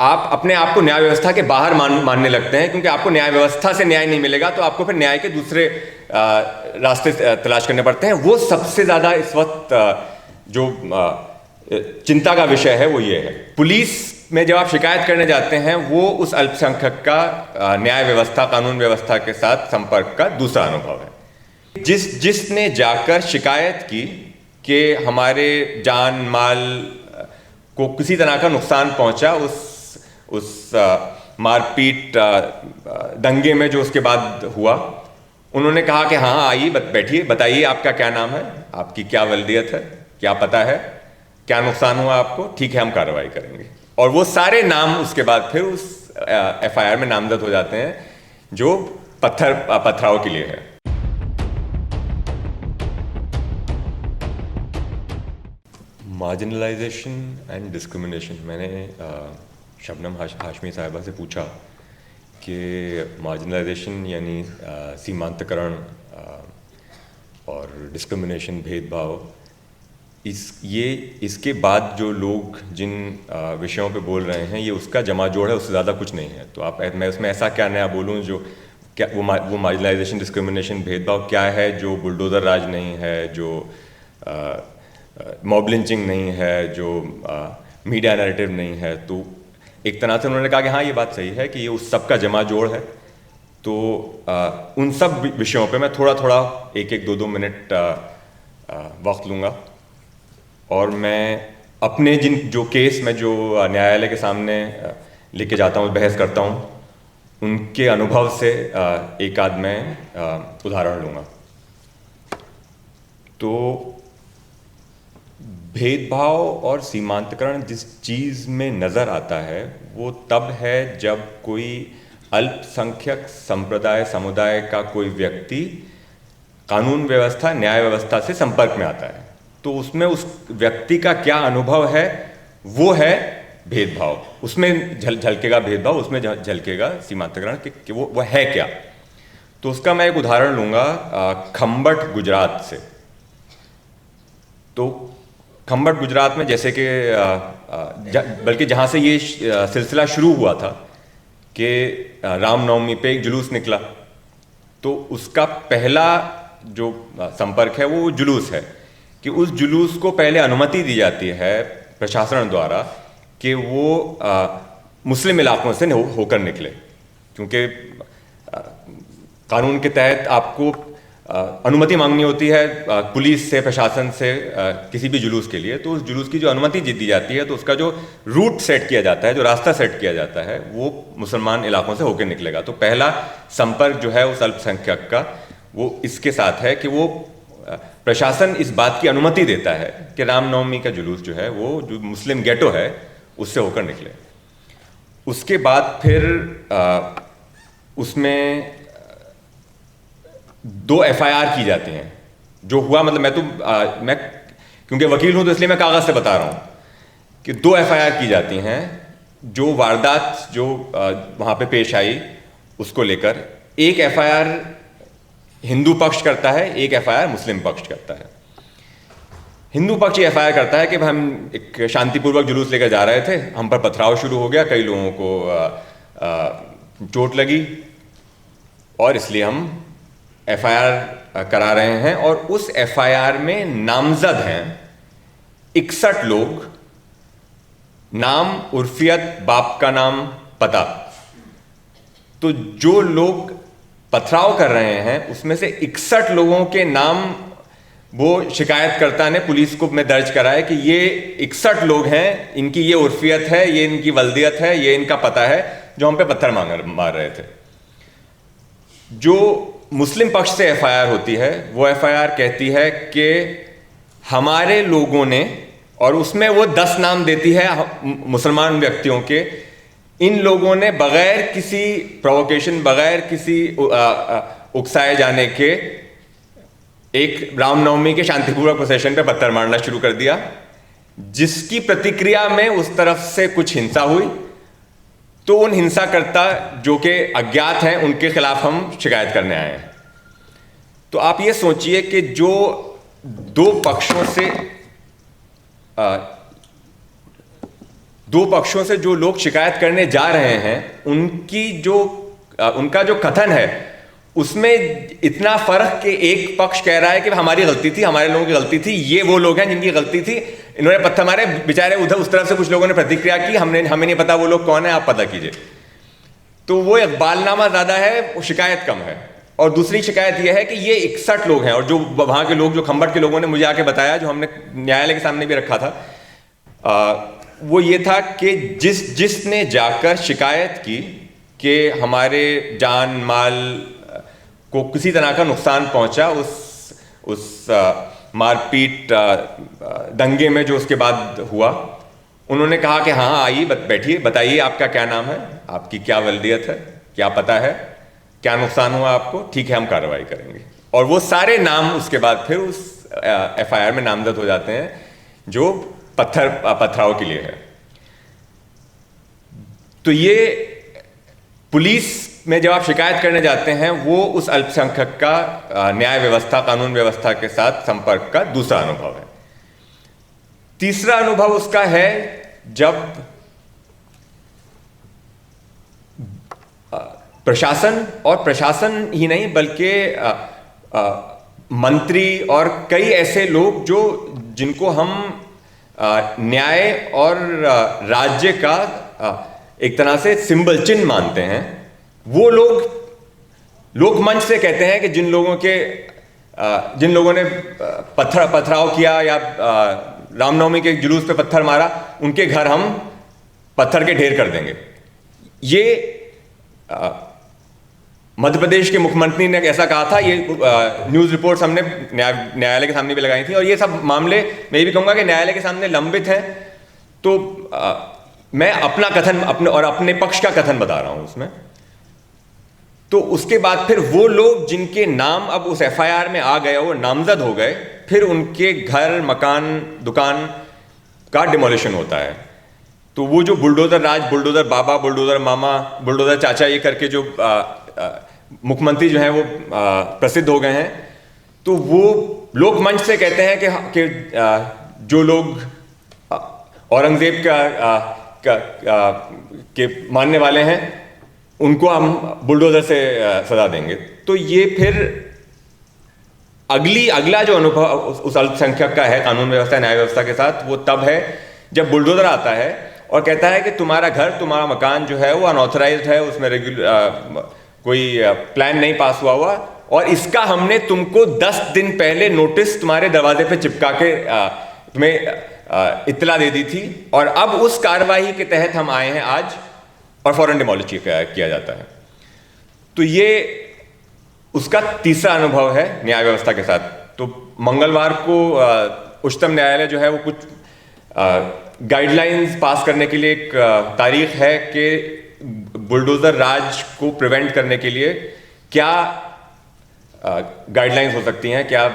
आप अपने आप को न्याय व्यवस्था के बाहर मानने लगते हैं, क्योंकि आपको न्याय व्यवस्था से न्याय नहीं मिलेगा तो आपको फिर न्याय के दूसरे रास्ते तलाश करने पड़ते हैं। वो सबसे ज़्यादा इस वक्त जो चिंता का विषय है वो ये है। पुलिस में जब आप शिकायत करने जाते हैं, वो उस अल्पसंख्यक का न्याय व्यवस्था, कानून व्यवस्था के साथ संपर्क का दूसरा अनुभव है। जिसने जाकर शिकायत की कि हमारे जान माल को किसी तरह का नुकसान पहुंचा उस मारपीट दंगे में जो उसके बाद हुआ, उन्होंने कहा कि हाँ आइए, बैठिए, बताइए आपका क्या नाम है, आपकी क्या वल्दियत है, क्या पता है, क्या नुकसान हुआ आपको, ठीक है हम कार्रवाई करेंगे। और वो सारे नाम उसके बाद फिर उस एफआईआर में नामजद हो जाते हैं जो पथराव के लिए है। मार्जिनलाइजेशन एंड डिस्क्रिमिनेशन, मैंने शबनम हाशमी साहिबा से पूछा कि मार्जिनलाइजेशन यानी सीमांतकरण और डिस्क्रिमिनेशन, भेदभाव, इसके बाद जो लोग जिन विषयों पे बोल रहे हैं ये उसका जमा जोड़ है, उससे ज़्यादा कुछ नहीं है। तो मैं उसमें ऐसा क्या नया बोलूँ जो क्या वो मार्जिनलाइजेशन, डिस्क्रिमिनेशन, भेदभाव क्या है जो बुलडोज़र राज नहीं है, जो मॉब लिंचिंग नहीं है, जो मीडिया नैरेटिव नहीं है। तो एक तरह से उन्होंने कहा कि हाँ ये बात सही है कि ये उस सब का जमा जोड़ है। तो उन सब विषयों पे मैं थोड़ा थोड़ा एक दो मिनट वक्त लूँगा और मैं अपने जो केस में जो न्यायालय के सामने लेके जाता हूँ, बहस करता हूँ, उनके अनुभव से एक आध मैं उदाहरण लूँगा। तो भेदभाव और सीमांतकरण जिस चीज़ में नज़र आता है वो तब है जब कोई अल्पसंख्यक संप्रदाय, समुदाय का कोई व्यक्ति कानून व्यवस्था, न्याय व्यवस्था से संपर्क में आता है। तो उसमें उस व्यक्ति का क्या अनुभव है वो है भेदभाव, उसमें झलकेगा भेदभाव, उसमें झलकेगा सीमांतकरण कि वो है क्या। तो उसका मैं एक उदाहरण लूँगा खम्बट, गुजरात से। तो खम्बट गुजरात में जैसे कि बल्कि जहाँ से ये सिलसिला शुरू हुआ था कि रामनवमी पे एक जुलूस निकला, तो उसका पहला जो संपर्क है वो जुलूस है कि उस जुलूस को पहले अनुमति दी जाती है प्रशासन द्वारा कि वो मुस्लिम इलाकों से होकर निकले, क्योंकि कानून के तहत आपको अनुमति मांगनी होती है पुलिस से, प्रशासन से किसी भी जुलूस के लिए। तो उस जुलूस की जो अनुमति दी जाती है तो उसका जो रूट सेट किया जाता है, जो रास्ता सेट किया जाता है, वो मुसलमान इलाकों से होकर निकलेगा। तो पहला संपर्क जो है उस अल्पसंख्यक का वो इसके साथ है कि वो प्रशासन इस बात की अनुमति देता है कि रामनवमी का जुलूस जो है वो जो मुस्लिम गेटो है उससे होकर निकले। उसके बाद फिर उसमें 2 एफआईआर की जाती हैं। जो हुआ, मतलब मैं क्योंकि वकील हूं तो इसलिए मैं कागज से बता रहा हूं कि 2 एफआईआर की जाती हैं जो वारदात जो वहां पे पेश आई उसको लेकर। एक एफआईआर हिंदू पक्ष करता है, एक एफआईआर मुस्लिम पक्ष करता है। हिंदू पक्ष ये एफआईआर करता है कि हम एक शांतिपूर्वक जुलूस लेकर जा रहे थे, हम पर पथराव शुरू हो गया, कई लोगों को चोट लगी और इसलिए हम एफआईआर करा रहे हैं। और उस एफआईआर में नामजद हैं 61 लोग, नाम, उर्फियत, बाप का नाम, पता। तो जो लोग पथराव कर रहे हैं उसमें से 61 लोगों के नाम वो शिकायतकर्ता ने पुलिस को में दर्ज कराए कि ये 61 लोग हैं, इनकी ये उर्फियत है, ये इनकी वल्दियत है, ये इनका पता है, जो हम पे पत्थर मार रहे थे। जो मुस्लिम पक्ष से एफआईआर होती है वो एफआईआर कहती है कि हमारे लोगों ने, और उसमें वो 10 नाम देती है मुसलमान व्यक्तियों के, इन लोगों ने बगैर किसी प्रोवोकेशन, बगैर किसी उकसाए जाने के एक रामनवमी के शांतिपूर्वक प्रोसेशन पे पत्थर मारना शुरू कर दिया, जिसकी प्रतिक्रिया में उस तरफ से कुछ हिंसा हुई। तो उन हिंसाकर्ता जो कि अज्ञात हैं उनके खिलाफ हम शिकायत करने आए हैं। तो आप ये सोचिए कि जो 2 पक्षों से दो पक्षों से जो लोग शिकायत करने जा रहे हैं उनका जो कथन है उसमें इतना फर्क कि एक पक्ष कह रहा है कि हमारी गलती थी, हमारे लोगों की गलती थी, ये वो लोग हैं जिनकी गलती थी, इन्होंने पत्थर मारे बेचारे। उधर उस तरफ से कुछ लोगों ने प्रतिक्रिया की, हमें नहीं पता वो लोग कौन है, आप पता कीजिए। तो वो इकबालनामा ज्यादा है, वो शिकायत कम है। और दूसरी शिकायत यह है कि ये 61 लोग हैं, और जो वहां के लोग, जो खंबट के लोगों ने मुझे आके बताया, जो हमने न्यायालय के सामने भी रखा था, वो ये था कि जिसने जाकर शिकायत की कि हमारे जान माल को किसी तरह का नुकसान पहुंचा उस मारपीट दंगे में जो उसके बाद हुआ, उन्होंने कहा कि हाँ आइए बैठिए, बताइए आपका क्या नाम है, आपकी क्या वल्दियत है, क्या पता है, क्या नुकसान हुआ आपको, ठीक है हम कार्रवाई करेंगे। और वो सारे नाम उसके बाद फिर उस FIR में नामजद हो जाते हैं जो पथराव के लिए है। तो ये पुलिस में जब आप शिकायत करने जाते हैं, वो उस अल्पसंख्यक का न्याय व्यवस्था, कानून व्यवस्था के साथ संपर्क का दूसरा अनुभव है। तीसरा अनुभव उसका है जब प्रशासन, और प्रशासन ही नहीं बल्कि मंत्री और कई ऐसे लोग जिनको हम न्याय और राज्य का एक तरह से सिंबल, चिन्ह मानते हैं, वो लोग मंच से कहते हैं कि जिन लोगों ने पथराव किया या रामनवमी के जुलूस पे पत्थर मारा, उनके घर हम पत्थर के ढेर कर देंगे। ये मध्य प्रदेश के मुख्यमंत्री ने ऐसा कहा था। ये न्यूज़ रिपोर्ट्स हमने न्यायालय के सामने भी लगाई थी, और ये सब मामले मैं ये भी कहूँगा कि न्यायालय के सामने लंबित हैं। तो मैं अपना कथन अपने पक्ष का कथन बता रहा हूँ उसमें। तो उसके बाद फिर वो लोग जिनके नाम अब उस FIR में आ गए, वो नामजद हो गए, फिर उनके घर, मकान, दुकान का डिमोलिशन होता है। तो वो जो बुलडोजर राज, बुलडोजर बाबा, बुलडोजर मामा, बुलडोजर चाचा, ये करके जो मुख्यमंत्री जो हैं वो प्रसिद्ध हो गए हैं, तो वो लोग मंच से कहते हैं कि जो लोग औरंगजेब के मानने वाले हैं, उनको हम बुलडोजर से सजा देंगे। तो ये फिर अगला जो अनुभव उस अल्पसंख्यक का है कानून व्यवस्था, न्याय व्यवस्था के साथ, वो तब है जब बुलडोजर आता है और कहता है कि तुम्हारा घर, तुम्हारा मकान जो है वो अनऑथराइज्ड है, उसमें कोई प्लान नहीं पास हुआ, और इसका हमने तुमको 10 दिन पहले नोटिस तुम्हारे दरवाजे पे चिपका के तुम्हें इत्तला दे दी थी, और अब उस कार्रवाई के तहत हम आए हैं आज, और फौरन डिमोलिश किया जाता है। तो ये उसका तीसरा अनुभव है न्याय व्यवस्था के साथ। तो मंगलवार को उच्चतम न्यायालय जो है वो कुछ गाइडलाइंस पास करने के लिए एक तारीख है कि बुलडोजर राज को प्रिवेंट करने के लिए क्या गाइडलाइंस हो सकती हैं, क्या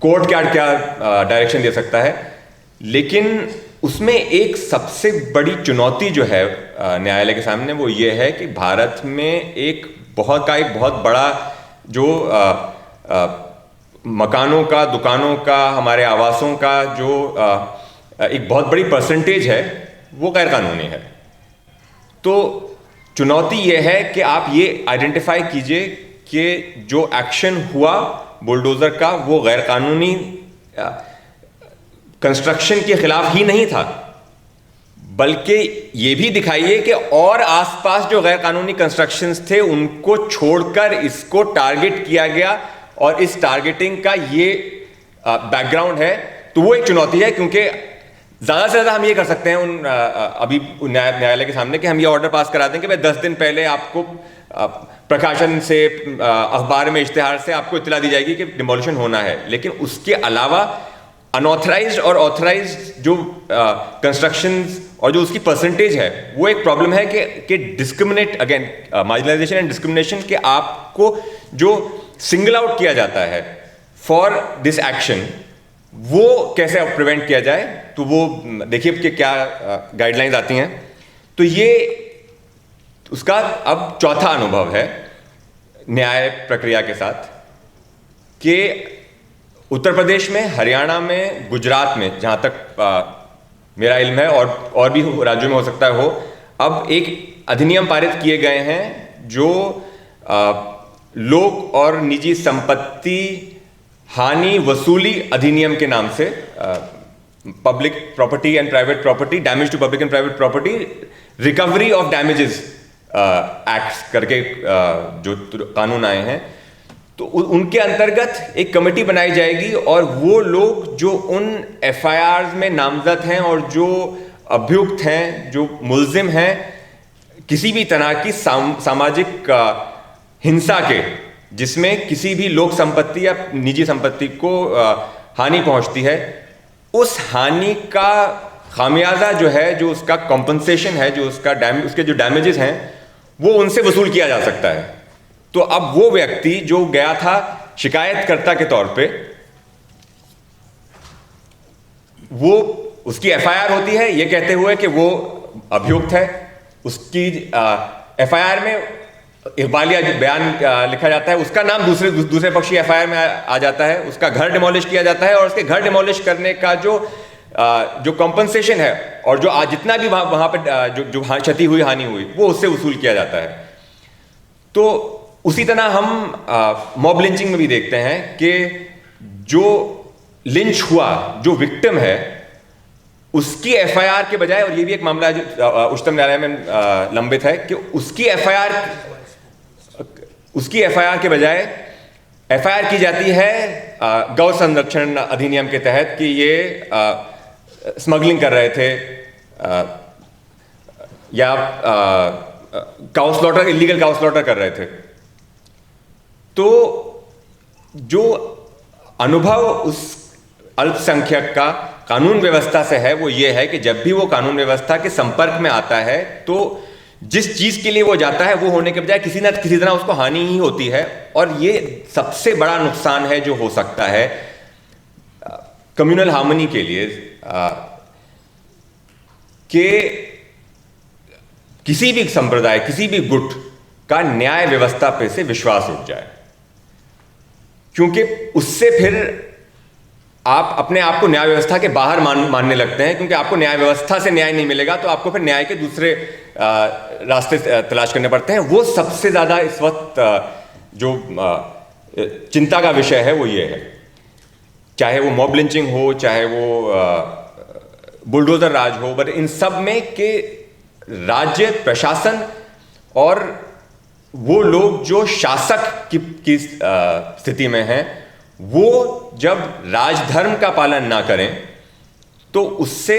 कोर्ट क्या डायरेक्शन दे सकता है। लेकिन उसमें एक सबसे बड़ी चुनौती जो है न्यायालय के सामने, वो ये है कि भारत में एक बहुत बड़ा जो मकानों का, दुकानों का, हमारे आवासों का जो एक बहुत बड़ी परसेंटेज है, वो गैर कानूनी है। तो चुनौती ये है कि आप ये आइडेंटिफाई कीजिए कि जो एक्शन हुआ बुलडोजर का, वो गैर कानूनी कंस्ट्रक्शन के खिलाफ ही नहीं था, बल्कि ये भी दिखाइए कि और आसपास जो गैर कानूनी कंस्ट्रक्शंस थे उनको छोड़कर इसको टारगेट किया गया, और इस टारगेटिंग का ये बैकग्राउंड है। तो वो एक चुनौती है, क्योंकि ज्यादा से ज्यादा हम ये कर सकते हैं अभी न्यायालय के सामने कि हम ये ऑर्डर पास करा दें कि भाई 10 दिन पहले आपको प्रकाशन से, अखबार में इश्तिहार से आपको इत्तला दी जाएगी कि डिमोलिशन होना है। लेकिन उसके अलावा अनऑथराइज्ड और ऑथराइज्ड जो कंस्ट्रक्शंस और जो उसकी परसेंटेज है, वो एक प्रॉब्लम है कि discriminate, again marginalisation and discrimination, के आपको जो सिंगल आउट किया जाता है फॉर दिस एक्शन, वो कैसे प्रिवेंट किया जाए। तो वो देखिए कि क्या गाइडलाइंस आती हैं। तो ये उसका अब चौथा अनुभव है न्याय प्रक्रिया के साथ, कि उत्तर प्रदेश में, हरियाणा में, गुजरात में, जहाँ तक मेरा इल्म है, और भी राज्यों में हो सकता है हो, अब एक अधिनियम पारित किए गए हैं जो लोक और निजी संपत्ति हानि वसूली अधिनियम के नाम से, public property and private property, damage to public and private property recovery of damages act करके जो कानून आए हैं, तो उनके अंतर्गत एक कमेटी बनाई जाएगी और वो लोग जो उन एफआईआर में नामजद हैं और जो अभियुक्त हैं, जो मुल्जिम हैं किसी भी तरह की सामाजिक हिंसा के, जिसमें किसी भी लोक संपत्ति या निजी संपत्ति को हानि पहुंचती है, उस हानि का खामियाजा जो है, जो उसका कॉम्पनसेशन है, जो उसके जो डैमेजेस हैं, वो उनसे वसूल किया जा सकता है। तो अब वो व्यक्ति जो गया था शिकायतकर्ता के तौर पे, वो उसकी एफआईआर होती है ये कहते हुए कि वो अभियुक्त है, उसकी एफआईआर में इकबालिया बयान लिखा जाता है, उसका नाम दूसरे पक्षी एफआईआर में आ जाता है, उसका घर डिमोलिश किया जाता है और उसके घर डिमोलिश करने का जो कॉम्पनसेशन है और जो जितना भी वहां पे जो क्षति हुई, हानि हुई, वो उससे वसूल किया जाता है। तो उसी तरह हम मॉब लिंचिंग में भी देखते हैं कि जो लिंच हुआ, जो विक्टिम है, उसकी एफआईआर के बजाय, और ये भी एक मामला जो उच्चतम न्यायालय में लंबित है, कि उसकी एफआईआर के बजाय एफआईआर की जाती है गौ संरक्षण अधिनियम के तहत कि ये स्मगलिंग कर रहे थे या cow slaughter, illegal cow slaughter कर रहे थे। तो जो अनुभव उस अल्पसंख्यक का कानून व्यवस्था से है वो ये है कि जब भी वो कानून व्यवस्था के संपर्क में आता है तो जिस चीज के लिए वो जाता है वो होने के बजाय किसी न किसी तरह उसको हानि ही होती है। और ये सबसे बड़ा नुकसान है जो हो सकता है कम्युनल हार्मनी के लिए, कि किसी भी संप्रदाय, किसी भी गुट का न्याय व्यवस्था पे से विश्वास उठ जाए, क्योंकि उससे फिर आप अपने आप को न्याय व्यवस्था के बाहर मानने लगते हैं, क्योंकि आपको न्याय व्यवस्था से न्याय नहीं मिलेगा तो आपको फिर न्याय के दूसरे रास्ते तलाश करने पड़ते हैं। वो सबसे ज्यादा इस वक्त जो चिंता का विषय है वो ये है, चाहे वो मॉब लिंचिंग हो, चाहे वो बुलडोजर राज हो, बट इन सब में के राज्य प्रशासन और वो लोग जो शासक की स्थिति में हैं, वो जब राजधर्म का पालन ना करें तो उससे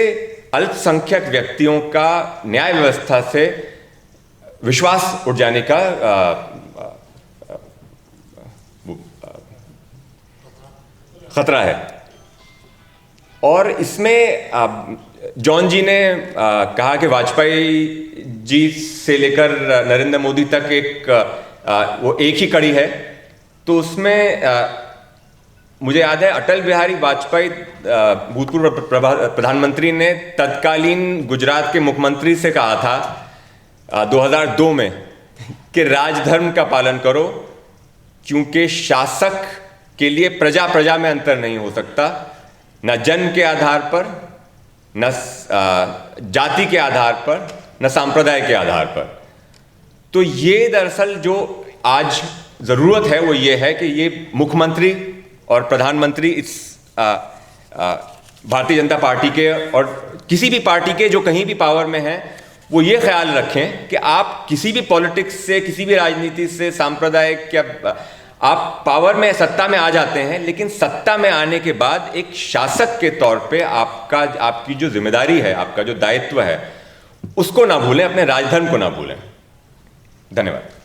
अल्पसंख्यक व्यक्तियों का न्याय व्यवस्था से विश्वास उठ जाने का खतरा है। और इसमें जॉन जी ने कहा कि वाजपेयी जी से लेकर नरेंद्र मोदी तक वो एक ही कड़ी है। तो उसमें मुझे याद है अटल बिहारी वाजपेयी भूतपूर्व प्रधानमंत्री ने तत्कालीन गुजरात के मुख्यमंत्री से कहा था 2002 में कि राजधर्म का पालन करो, क्योंकि शासक के लिए प्रजा प्रजा में अंतर नहीं हो सकता, न जन्म के आधार पर, न जाति के आधार पर, न सांप्रदाय के आधार पर। तो ये दरअसल जो आज जरूरत है वो ये है कि ये मुख्यमंत्री और प्रधानमंत्री इस भारतीय जनता पार्टी के और किसी भी पार्टी के जो कहीं भी पावर में हैं, वो ये ख्याल रखें कि आप किसी भी पॉलिटिक्स से, किसी भी राजनीति से, सांप्रदायिक या आप पावर में, सत्ता में आ जाते हैं, लेकिन सत्ता में आने के बाद एक शासक के तौर पे आपकी जो जिम्मेदारी है, आपका जो दायित्व है, उसको ना भूलें, अपने राजधर्म को ना भूलें। धन्यवाद।